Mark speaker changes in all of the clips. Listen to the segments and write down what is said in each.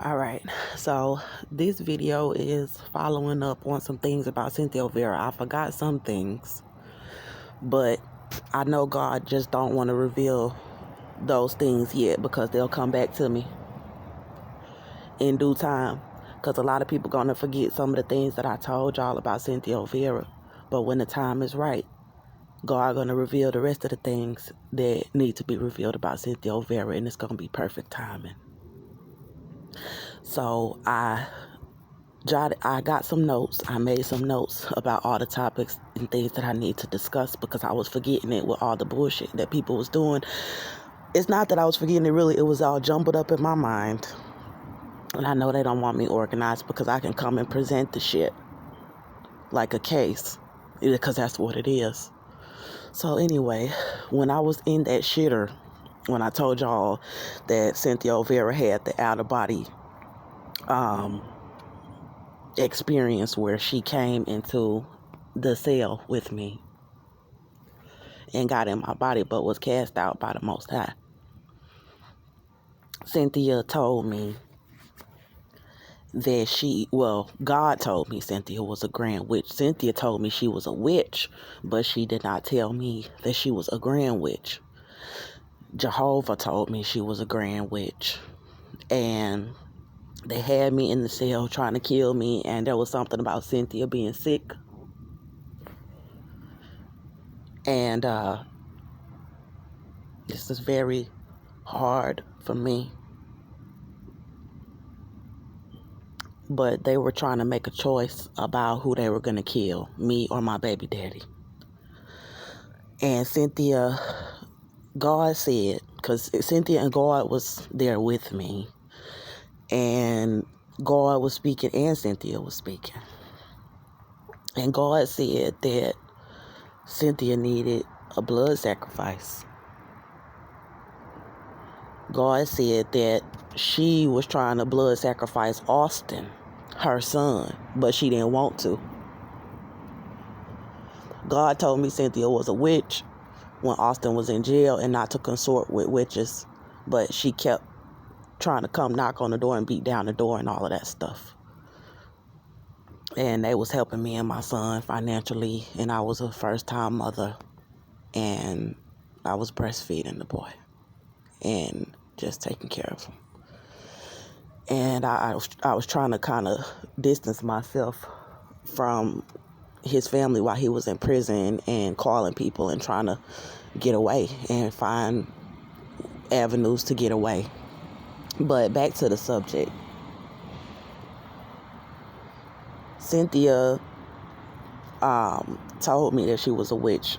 Speaker 1: All right, so this video is following up on some things about Cynthia Vera. I forgot some things, but I know God just don't want to reveal those things yet because they'll come back to me in due time. Because a lot of people going to forget some of the things that I told y'all about Cynthia Vera. But when the time is right, God going to reveal the rest of the things that need to be revealed about Cynthia Vera, and it's going to be perfect timing. So I got some notes. I made some notes about all the topics and things that I need to discuss because I was forgetting it with all the bullshit that people was doing. It's not that I was forgetting it, really. It was all jumbled up in my mind. And I know they don't want me organized because I can come and present the shit like a case because that's what it is. So anyway, when I was in that shitter, when I told y'all that Cynthia Vera had the out-of-body experience where she came into the cell with me and got in my body but was cast out by the Most High. Cynthia told me that God told me Cynthia was a grand witch. Cynthia told me she was a witch, but she did not tell me that she was a grand witch. Jehovah told me she was a grand witch. And they had me in the cell trying to kill me, and there was something about Cynthia being sick. And this is very hard for me. But they were trying to make a choice about who they were going to kill, me or my baby daddy. And Cynthia, God said, because Cynthia and God was there with me, and God was speaking and Cynthia was speaking. And God said that Cynthia needed a blood sacrifice. God said that she was trying to blood sacrifice Austin, her son, but she didn't want to. God told me Cynthia was a witch when Austin was in jail and not to consort with witches, but she kept trying to come knock on the door and beat down the door and all of that stuff. And they was helping me and my son financially, and I was a first-time mother, and I was breastfeeding the boy and just taking care of him. And I was trying to kind of distance myself from his family while he was in prison and calling people and trying to get away and find avenues to get away. But back to the subject. Cynthia told me that she was a witch,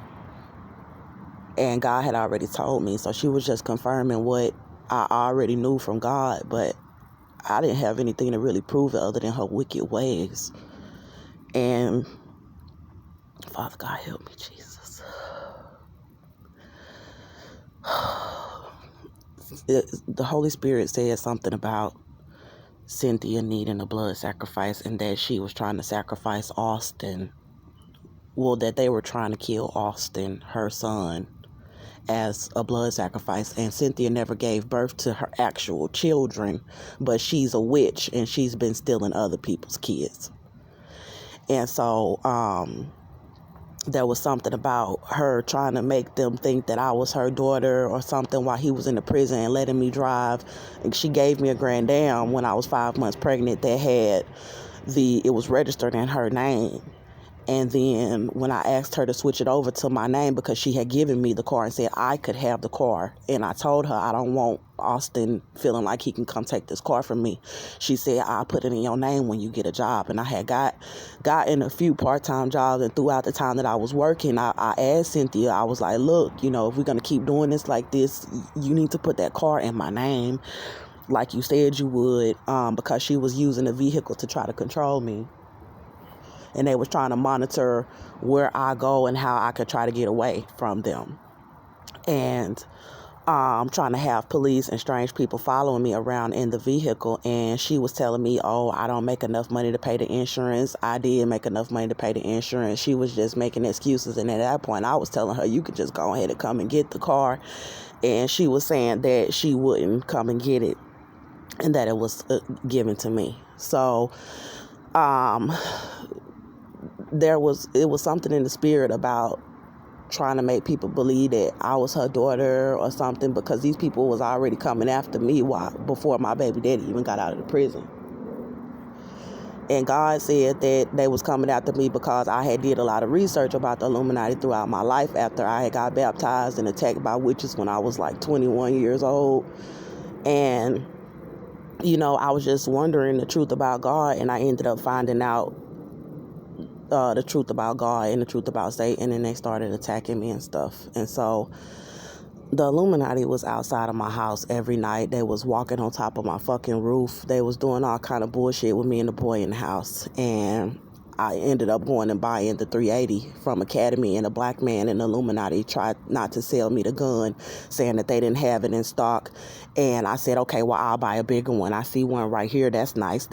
Speaker 1: and God had already told me, so she was just confirming what I already knew from God, but I didn't have anything to really prove it other than her wicked ways. And Father God, help me, Jesus. The Holy Spirit said something about Cynthia needing a blood sacrifice and that she was trying to sacrifice Austin. Well, that they were trying to kill Austin, her son, as a blood sacrifice. And Cynthia never gave birth to her actual children, but she's a witch and she's been stealing other people's kids. And so there was something about her trying to make them think that I was her daughter or something while he was in the prison and letting me drive. And she gave me a grand dam when I was 5 months pregnant that had it was registered in her name. And then when I asked her to switch it over to my name because she had given me the car and said I could have the car, and I told her I don't want Austin feeling like he can come take this car from me, she said I'll put it in your name when you get a job. And I had gotten a few part-time jobs, and throughout the time that I was working, I asked Cynthia, I was like, look, if we're going to keep doing this like this, you need to put that car in my name like you said you would, because she was using the vehicle to try to control me. And they was trying to monitor where I go and how I could try to get away from them. And I'm trying to have police and strange people following me around in the vehicle. And she was telling me, oh, I don't make enough money to pay the insurance. I did make enough money to pay the insurance. She was just making excuses. And at that point, I was telling her, you could just go ahead and come and get the car. And she was saying that she wouldn't come and get it. and that it was given to me. So um, it was something in the spirit about trying to make people believe that I was her daughter or something, because these people was already coming after me before my baby daddy even got out of the prison. And God said that they was coming after me because I had did a lot of research about the Illuminati throughout my life after I had got baptized and attacked by witches when I was like 21 years old. And, I was just wondering the truth about God, and I ended up finding out the truth about God and the truth about Satan, and they started attacking me and stuff. And so the Illuminati was outside of my house every night. They was walking on top of my fucking roof. They was doing all kind of bullshit with me and the boy in the house. And I ended up going and buying the 380 from Academy, and a black man in the Illuminati tried not to sell me the gun, saying that they didn't have it in stock. And I said, okay, well, I'll buy a bigger one. I see one right here. That's nice.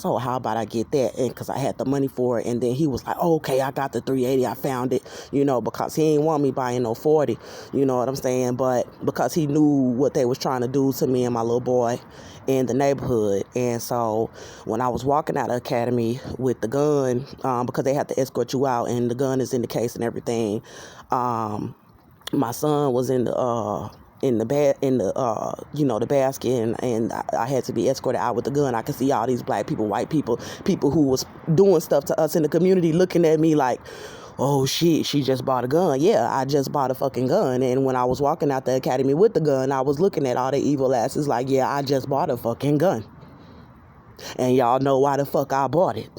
Speaker 1: Oh, how about I get that? And because I had the money for it. And then he was like, oh, okay, I got the 380. I found it, because he ain't want me buying no 40. You know what I'm saying? But because he knew what they was trying to do to me and my little boy in the neighborhood. And so when I was walking out of Academy with the gun, because they have to escort you out and the gun is in the case and everything, my son was in the the basket, and I had to be escorted out with the gun. I could see all these black people, white people who was doing stuff to us in the community looking at me like, oh shit, she just bought a gun. Yeah, I just bought a fucking gun. And when I was walking out the Academy with the gun, I was looking at all the evil asses like, yeah, I just bought a fucking gun. And y'all know why the fuck I bought it.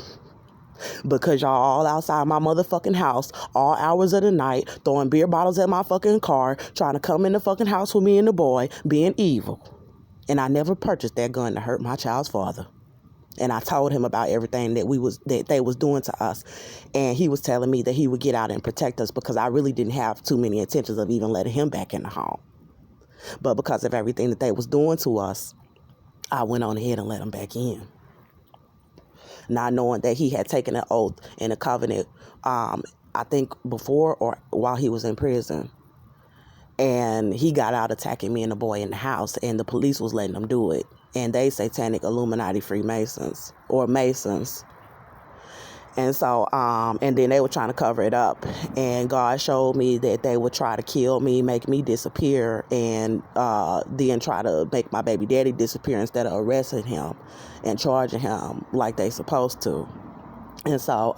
Speaker 1: Because y'all all outside my motherfucking house, all hours of the night, throwing beer bottles at my fucking car, trying to come in the fucking house with me and the boy, being evil. And I never purchased that gun to hurt my child's father. And I told him about everything that they was doing to us. And he was telling me that he would get out and protect us, because I really didn't have too many intentions of even letting him back in the home. But because of everything that they was doing to us, I went on ahead and let him back in. Not knowing that he had taken an oath and a covenant, I think before or while he was in prison. And he got out attacking me and the boy in the house, and the police was letting him do it. And they satanic Illuminati Freemasons or Masons. And so, and then they were trying to cover it up. And God showed me that they would try to kill me, make me disappear, and then try to make my baby daddy disappear instead of arresting him and charging him like they supposed to. And so,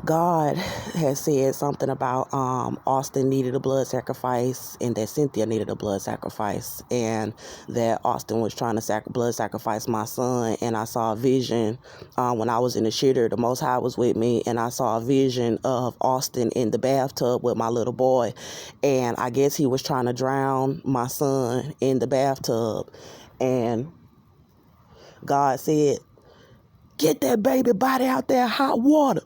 Speaker 1: God has said something about Austin needed a blood sacrifice, and that Cynthia needed a blood sacrifice, and that Austin was trying to blood sacrifice my son. And I saw a vision when I was in the shitter. The Most High was with me, and I saw a vision of Austin in the bathtub with my little boy. And I guess he was trying to drown my son in the bathtub. And God said, get that baby body out there, hot water.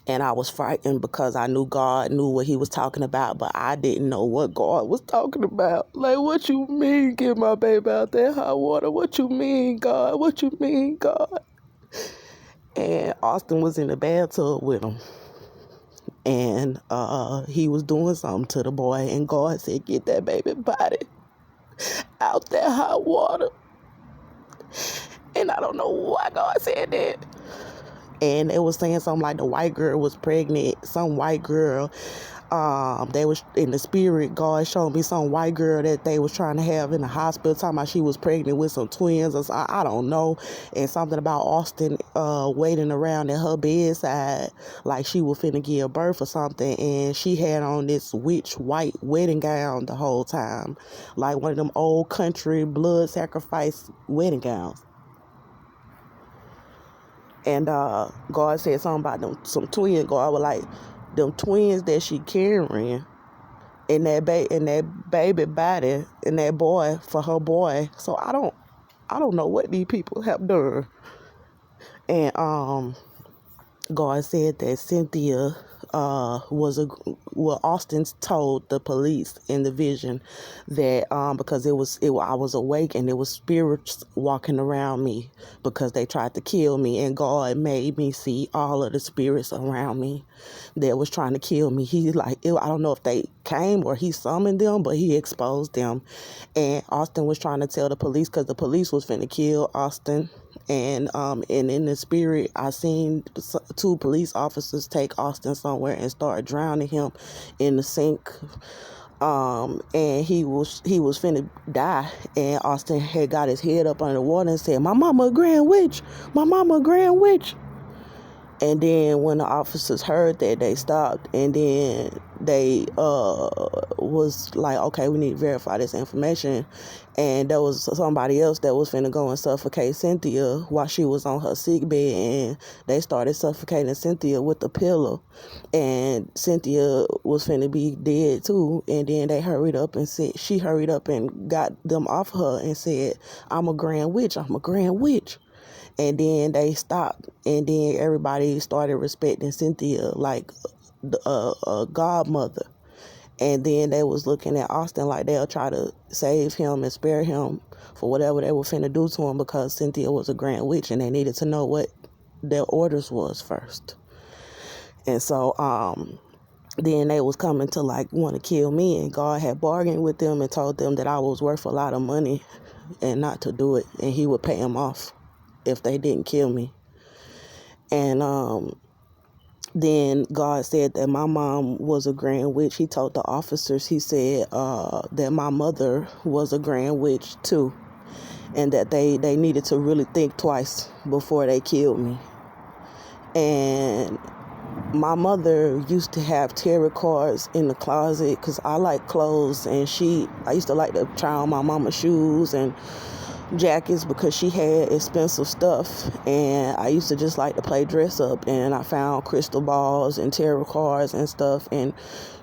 Speaker 1: And I was frightened because I knew God knew what he was talking about, but I didn't know what God was talking about. Like, what you mean, get my baby out there hot water? What you mean, God? What you mean, God? And Austin was in the bathtub with him. And he was doing something to the boy. And God said, get that baby body out there hot water. And I don't know why God said that. And they was saying something like the white girl was pregnant. Some white girl, they was in the spirit. God showed me some white girl that they was trying to have in the hospital, talking about she was pregnant with some twins or something. I don't know. And something about Austin waiting around at her bedside like she was finna give birth or something. And she had on this witch white wedding gown the whole time, like one of them old country blood sacrifice wedding gowns. And God said something about them, some twins. God was like, them twins that she carrying in that baby body, in that boy, for her boy. So I don't know what these people have done. And God said that Cynthia Austin told the police in the vision that because I was awake and it was spirits walking around me because they tried to kill me, and God made me see all of the spirits around me that was trying to kill me. He's like, I don't know if they came or he summoned them, but he exposed them. And Austin was trying to tell the police because the police was finna kill Austin. And in the spirit, I seen 2 police officers take Austin somewhere and start drowning him in the sink. And he was finna die, and Austin had got his head up under the water and said, "My mama a grand witch, my mama a grand witch." And then when the officers heard that, they stopped, and then they was like, okay, we need to verify this information. And there was somebody else that was finna go and suffocate Cynthia while she was on her sick bed, and they started suffocating Cynthia with the pillow, and Cynthia was finna be dead too. And then they hurried up and got them off her and said, "I'm a grand witch, I'm a grand witch." And then they stopped, and then everybody started respecting Cynthia like a godmother. And then they was looking at Austin like they'll try to save him and spare him for whatever they were finna do to him, because Cynthia was a grand witch and they needed to know what their orders was first. And so then they was coming to like want to kill me, and God had bargained with them and told them that I was worth a lot of money and not to do it, and he would pay them off if they didn't kill me. And then God said that my mom was a grand witch. He told the officers, he said that my mother was a grand witch too, and that they needed to really think twice before they killed me. And my mother used to have tarot cards in the closet because I like clothes, and I used to like to try on my mama's shoes and jackets because she had expensive stuff, and I used to just like to play dress up, and I found crystal balls and tarot cards and stuff, and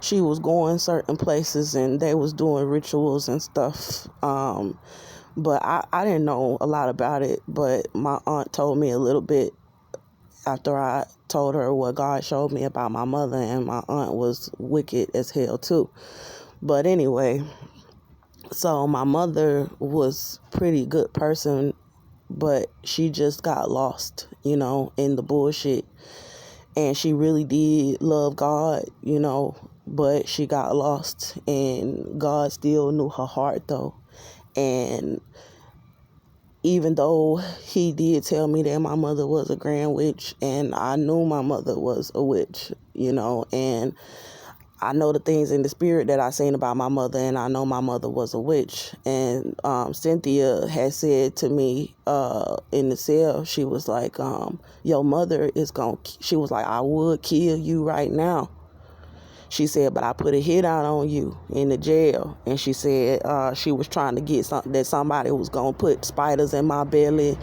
Speaker 1: she was going certain places and they was doing rituals and stuff, but I didn't know a lot about it, but my aunt told me a little bit after I told her what God showed me about my mother, and my aunt was wicked as hell too. But anyway, so my mother was pretty good person, but she just got lost, in the bullshit. And she really did love God, but she got lost, and God still knew her heart though. And even though he did tell me that my mother was a grand witch, and I knew my mother was a witch, and I know the things in the spirit that I seen about my mother, and I know my mother was a witch. And Cynthia had said to me in the cell, she was like, your mother is she was like, I would kill you right now. She said, but I put a hit out on you in the jail. And she said she was trying to get that somebody was going to put spiders in my belly.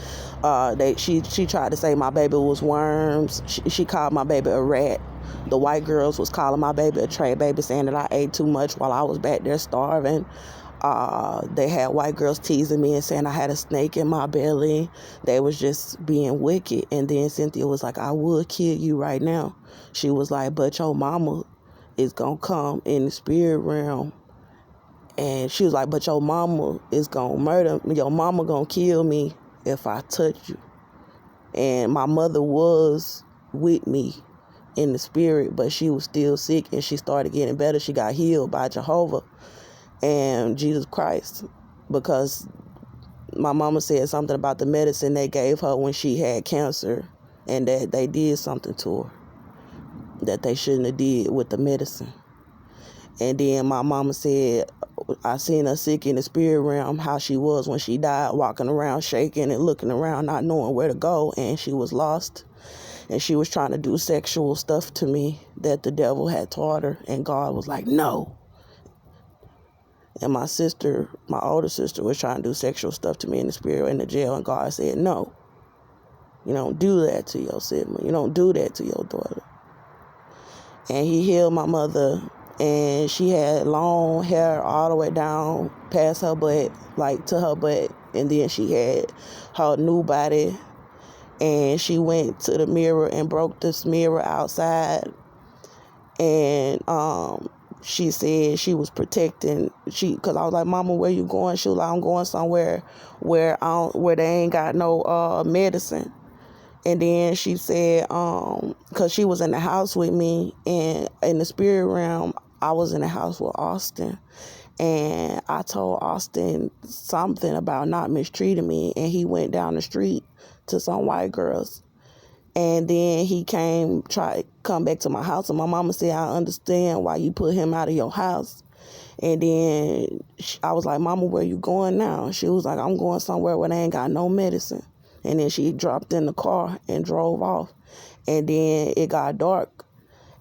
Speaker 1: She tried to say my baby was worms. She called my baby a rat. The white girls was calling my baby a tray baby, saying that I ate too much while I was back there starving. They had white girls teasing me and saying I had a snake in my belly. They was just being wicked. And then Cynthia was like, I would kill you right now. She was like, but your mama is gonna come in the spirit realm. And she was like, but your mama is gonna murder me. Your mama gonna kill me if I touch you. And my mother was with me in the spirit, but she was still sick, and she started getting better. She got healed by Jehovah and Jesus Christ, because my mama said something about the medicine they gave her when she had cancer, and that they did something to her that they shouldn't have did with the medicine. And then my mama said, I seen her sick in the spirit realm, how she was when she died, walking around shaking and looking around, not knowing where to go, and she was lost. And she was trying to do sexual stuff to me that the devil had taught her, and God was like, no. And my older sister, was trying to do sexual stuff to me in the spirit in the jail, and God said, no. You don't do that to your sibling. You don't do that to your daughter. And he healed my mother, and she had long hair all the way down past her butt, like to her butt. And then she had her new body, and she went to the mirror and broke this mirror outside. And she said she was protecting, because I was like, Mama, where you going? She was like, I'm going somewhere where they ain't got no medicine. And then she said, because she was in the house with me, and in the spirit realm, I was in the house with Austin, and I told Austin something about not mistreating me, and he went down the street to some white girls. And then he come back to my house, and my mama said, I understand why you put him out of your house. And then I was like, Mama, where you going now? She was like, I'm going somewhere where they ain't got no medicine. And then she dropped in the car and drove off. And then it got dark,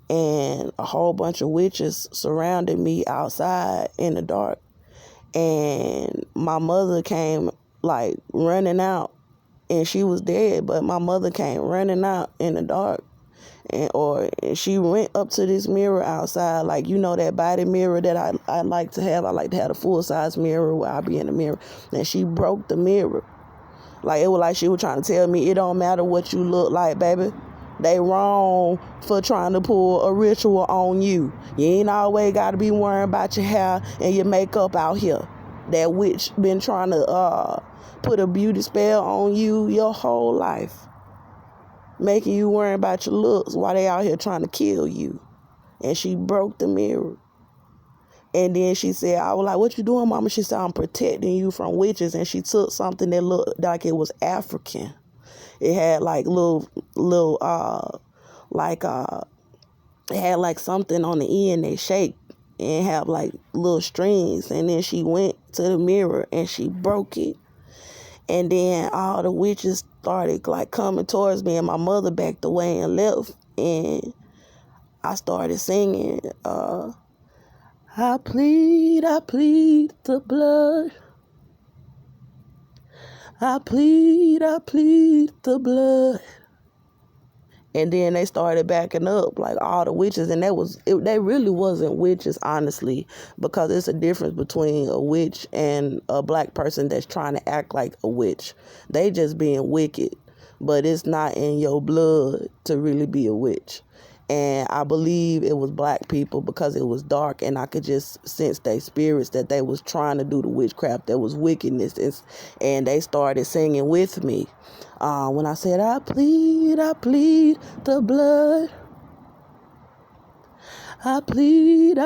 Speaker 1: and a whole bunch of witches surrounded me outside in the dark. And my mother came like running out, and she was dead, but my mother came running out in the dark. And she went up to this mirror outside, like, that body mirror that I like to have. I like to have a full-size mirror where I be in the mirror. And she broke the mirror. Like, it was like she was trying to tell me, it don't matter what you look like, baby. They wrong for trying to pull a ritual on you. You ain't always got to be worrying about your hair and your makeup out here. That witch been trying to put a beauty spell on you your whole life, making you worry about your looks while they out here trying to kill you. And she broke the mirror. And then she said, I was like, what you doing, Mama? She said, I'm protecting you from witches. And she took something that looked like it was African. It had like it had like something on the end that shaped and have like little strings. And then she went to the mirror and she broke it. And then all the witches started like coming towards me, and my mother backed away and left. And I started singing, I plead the blood. I plead the blood. And then they started backing up, like all the witches. And they really wasn't witches, honestly, because it's a difference between a witch and a black person that's trying to act like a witch. They just being wicked, but it's not in your blood to really be a witch. And I believe it was black people because it was dark, and I could just sense their spirits that they was trying to do the witchcraft. There was wickedness, and they started singing with me. When I said, I plead the blood. I plead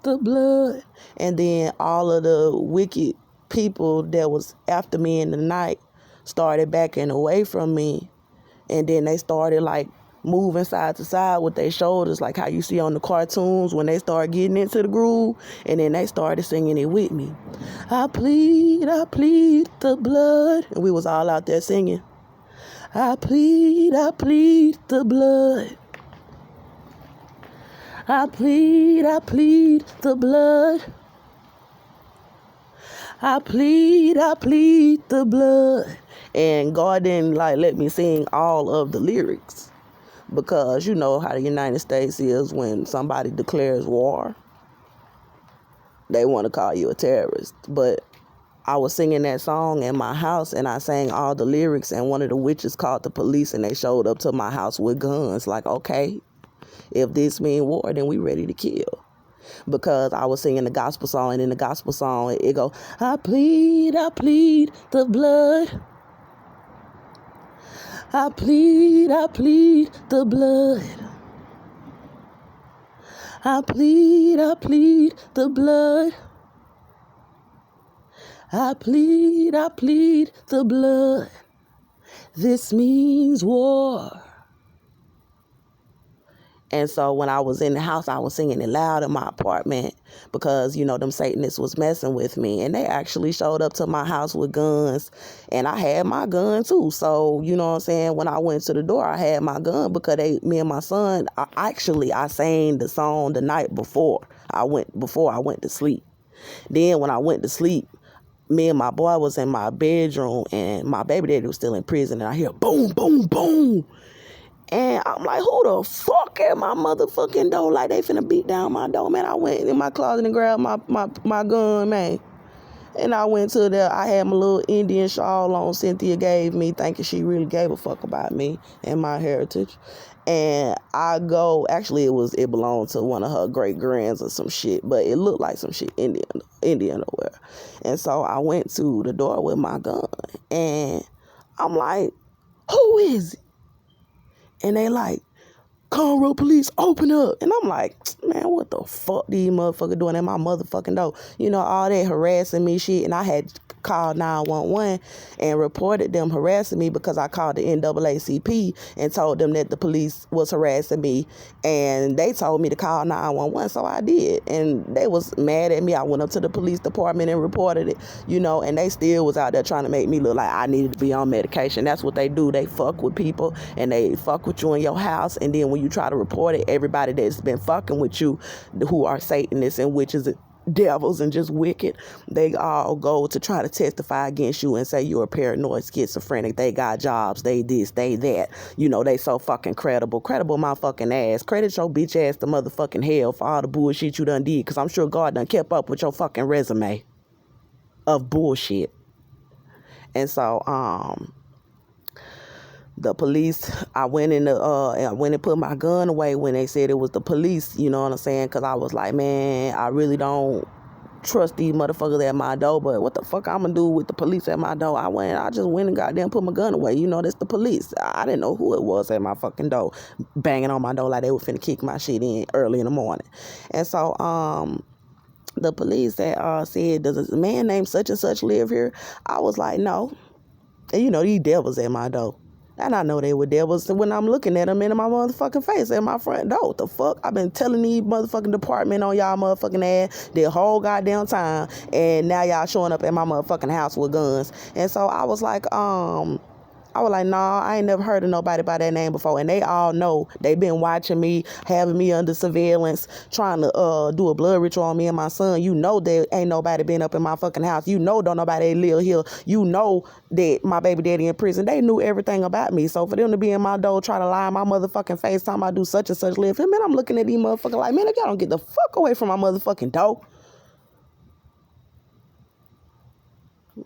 Speaker 1: the blood. And then all of the wicked people that was after me in the night started backing away from me. And then they started like moving side to side with their shoulders, like how you see on the cartoons when they start getting into the groove. And then they started singing it with me. I plead the blood. And we was all out there singing. I plead the blood. I plead the blood. I plead the blood. And God didn't like let me sing all of the lyrics, because you know how the United States is when somebody declares war. They want to call you a terrorist. But I was singing that song in my house, and I sang all the lyrics, and one of the witches called the police, and they showed up to my house with guns. Like, okay, if this mean war, then we ready to kill. Because I was singing the gospel song, and in the gospel song, it go, I plead the blood. I plead the blood. I plead the blood. I plead the blood. This means war. And so when I was in the house, I was singing it loud in my apartment because, them Satanists was messing with me. And they actually showed up to my house with guns. And I had my gun too. So, you know what I'm saying? When I went to the door, I had my gun because me and my son, I sang the song the night before I went to sleep. Then when I went to sleep, me and my boy was in my bedroom, and my baby daddy was still in prison. And I hear boom, boom, boom. And I'm like, who the fuck at my motherfucking door? Like, they finna beat down my door, man. I went in my closet and grabbed my gun, man. And I went to I had my little Indian shawl on Cynthia gave me, thinking she really gave a fuck about me and my heritage. And actually it belonged to one of her great grands or some shit, but it looked like some shit Indian or whatever. And so I went to the door with my gun, and I'm like, who is it? And they like, Conroe police, open up. And I'm like, man, what the fuck these motherfuckers doing at my motherfucking door? You know, all that harassing me shit. And I had called 911 and reported them harassing me because I called the NAACP and told them that the police was harassing me. And they told me to call 911, so I did. And they was mad at me. I went up to the police department and reported it, you know, and they still was out there trying to make me look like I needed to be on medication. That's what they do. They fuck with people and they fuck with you in your house. And then when you try to report it, everybody that's been fucking with you, who are Satanists and witches, devils and just wicked, they all go to try to testify against you and say you're a paranoid schizophrenic. They got jobs, they this, they that, you know, they so fucking credible my fucking ass. Credit your bitch ass to motherfucking hell for all the bullshit you done did, because I'm sure God done kept up with your fucking resume of bullshit. And so the police, I went and put my gun away when they said it was the police, you know what I'm saying? Because I was like, man, I really don't trust these motherfuckers at my door, but what the fuck I'm gonna do with the police at my door? I just went and goddamn put my gun away. You know, that's the police. I didn't know who it was at my fucking door, banging on my door like they were finna kick my shit in early in the morning. And so, the police that said, does a man named such and such live here? I was like, no. And you know, these devils at my door. And I know they were devils when I'm looking at them in my motherfucking face at my front door. What the fuck? I've been telling these motherfucking department on y'all motherfucking ass the whole goddamn time. And now y'all showing up at my motherfucking house with guns. And so I was like, nah, I ain't never heard of nobody by that name before. And they all know. They been watching me, having me under surveillance, trying to do a blood ritual on me and my son. You know there ain't nobody been up in my fucking house. You know don't nobody live here. You know that my baby daddy in prison. They knew everything about me. So for them to be in my door trying to lie in my motherfucking face, talking I do such and such live here, man, I'm looking at these motherfuckers like, man, if y'all don't get the fuck away from my motherfucking door.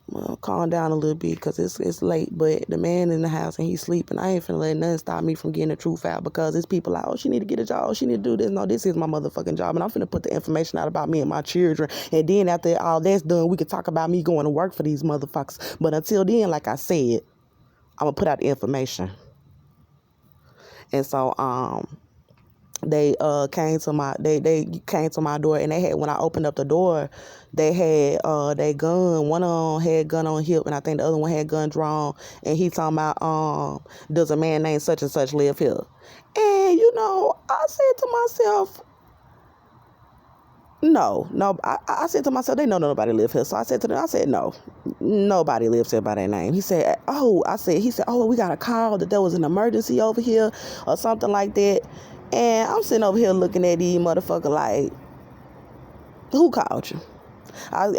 Speaker 1: Well, calm down a little bit because it's late, but the man in the house and he's sleeping. I ain't finna let nothing stop me from getting the truth out, because it's people like, oh, she need to get a job, she need to do this. No, this is my motherfucking job, and I'm finna put the information out about me and my children, and then after all that's done, we can talk about me going to work for these motherfuckers. But until then, like I said, I'm gonna put out the information. And so they came to my door, and they had, when I opened up the door, they had their gun. One of them had gun on hip, and I think the other one had gun drawn. And he talking about does a man named such and such live here? And you know, I said to myself, no. I said to myself, they know nobody live here. So I said to them, I said, no, nobody lives here by that name. He said, oh, we got a call that there was an emergency over here or something like that. And I'm sitting over here looking at these motherfuckers like, who called you? I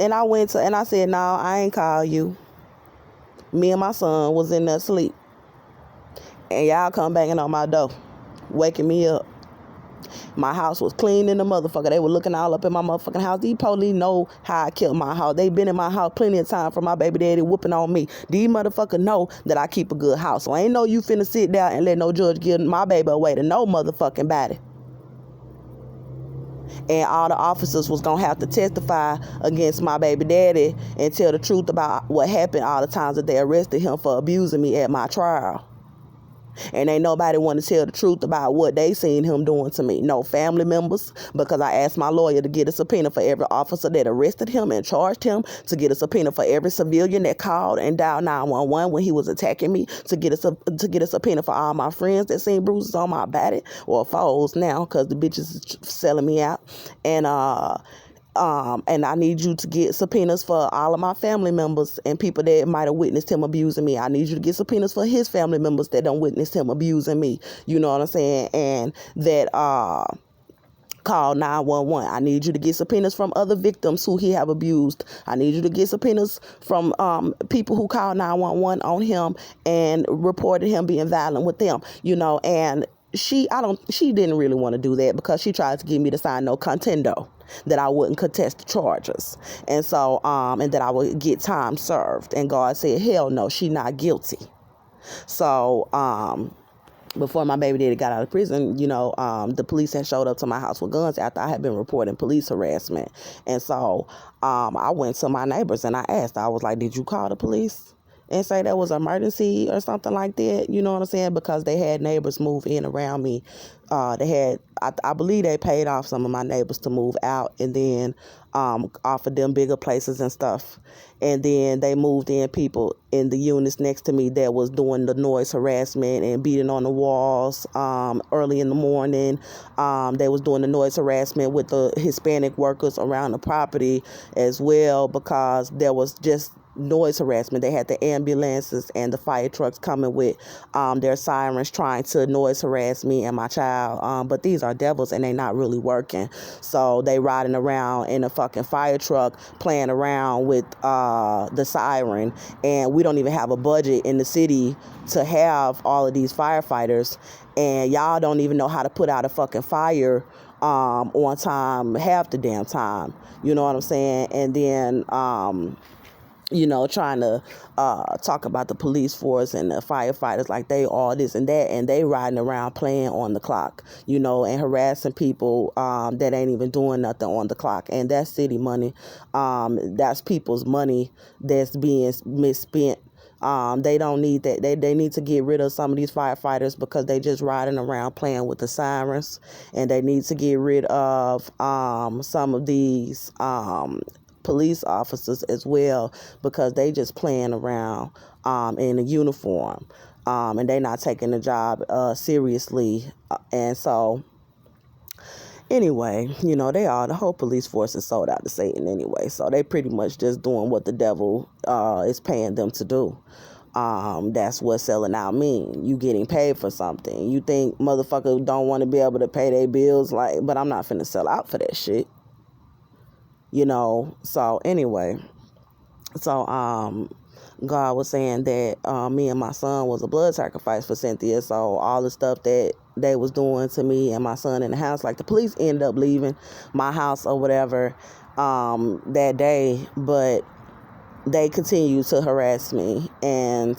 Speaker 1: said, no, I ain't called you. Me and my son was in there asleep. And y'all come banging on my door, waking me up. My house was clean in the motherfucker. They were looking all up in my motherfucking house. These police know how I killed my house. They been in my house plenty of time for my baby daddy whooping on me. These motherfuckers know that I keep a good house. So ain't no you finna sit down and let no judge give my baby away to no motherfucking body. And all the officers was gonna have to testify against my baby daddy and tell the truth about what happened all the times that they arrested him for abusing me at my trial. And ain't nobody want to tell the truth about what they seen him doing to me. No family members, because I asked my lawyer to get a subpoena for every officer that arrested him and charged him, to get a subpoena for every civilian that called and dialed 911 when he was attacking me, to get a subpoena for all my friends that seen bruises on my body, or foes now, because the bitches is selling me out. And I need you to get subpoenas for all of my family members and people that might have witnessed him abusing me. I need you to get subpoenas for his family members that don't witness him abusing me. You know what I'm saying? And that call 911. I need you to get subpoenas from other victims who he have abused. I need you to get subpoenas from people who called 911 on him and reported him being violent with them. You know, and she didn't really want to do that, because she tried to get me to sign no contendo, that I wouldn't contest the charges. And so, and that I would get time served. And God said, hell no, she not guilty. So, before my baby daddy got out of prison, you know, the police had showed up to my house with guns after I had been reporting police harassment. And so, I went to my neighbors and I asked, I was like, did you call the police? and say there was an emergency or something like that. You know what I'm saying? Because they had neighbors move in around me. I believe they paid off some of my neighbors to move out, and then offered them bigger places and stuff. And then they moved in people in the units next to me that was doing the noise harassment and beating on the walls early in the morning. They was doing the noise harassment with the Hispanic workers around the property as well, because there was just noise harassment. They had the ambulances and the fire trucks coming with their sirens trying to noise harass me and my child. But these are devils and they not really working. So they riding around in a fucking fire truck playing around with the siren. And we don't even have a budget in the city to have all of these firefighters. And y'all don't even know how to put out a fucking fire on time half the damn time. You know what I'm saying? And then trying to talk about the police force and the firefighters like they all this and that, and they riding around playing on the clock, and harassing people that ain't even doing nothing on the clock. And that's city money. That's people's money that's being misspent. They don't need that. They need to get rid of some of these firefighters because they just riding around playing with the sirens, and they need to get rid of some of these police officers as well, because they just playing around in a uniform, and they not taking the job seriously. And so anyway, the whole police force is sold out to Satan anyway, so they pretty much just doing what the devil is paying them to do. That's what selling out mean. You getting paid for something. You think motherfuckers don't want to be able to pay their bills, but I'm not finna sell out for that shit. So anyway, God was saying that me and my son was a blood sacrifice for Cynthia. So all the stuff that they was doing to me and my son in the house, like the police ended up leaving my house or whatever that day, but they continued to harass me. And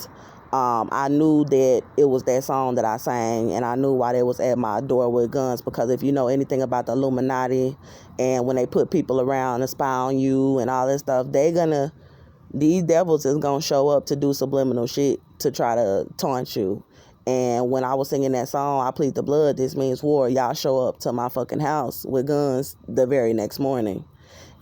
Speaker 1: I knew that it was that song that I sang, and I knew why they was at my door with guns, because if you know anything about the Illuminati, and when they put people around to spy on you and all that stuff, these devils is gonna show up to do subliminal shit to try to taunt you. And when I was singing that song, I plead the blood, this means war, y'all show up to my fucking house with guns the very next morning.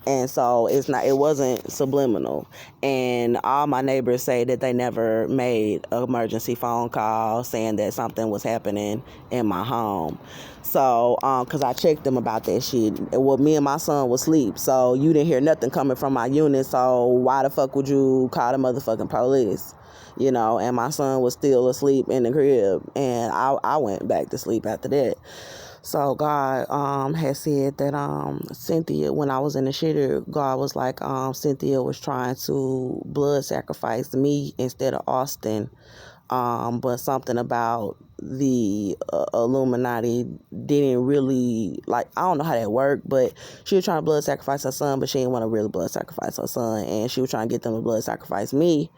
Speaker 1: And so it wasn't subliminal. And all my neighbors say that they never made an emergency phone call saying that something was happening in my home. So, cause I checked them about that shit. Well, me and my son was asleep, so you didn't hear nothing coming from my unit. So why the fuck would you call the motherfucking police? And my son was still asleep in the crib, and I went back to sleep after that. So God had said that Cynthia, when I was in the shitter, God was like, Cynthia was trying to blood sacrifice me instead of Austin. But something about the Illuminati didn't really, I don't know how that worked, but she was trying to blood sacrifice her son, but she didn't want to really blood sacrifice her son. And she was trying to get them to blood sacrifice me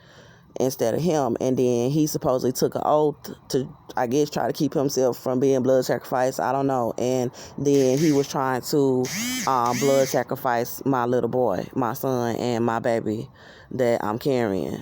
Speaker 1: instead of him. And then he supposedly took an oath to, I guess, try to keep himself from being blood sacrificed. I don't know. And then he was trying to blood sacrifice my little boy, my son, and my baby that I'm carrying.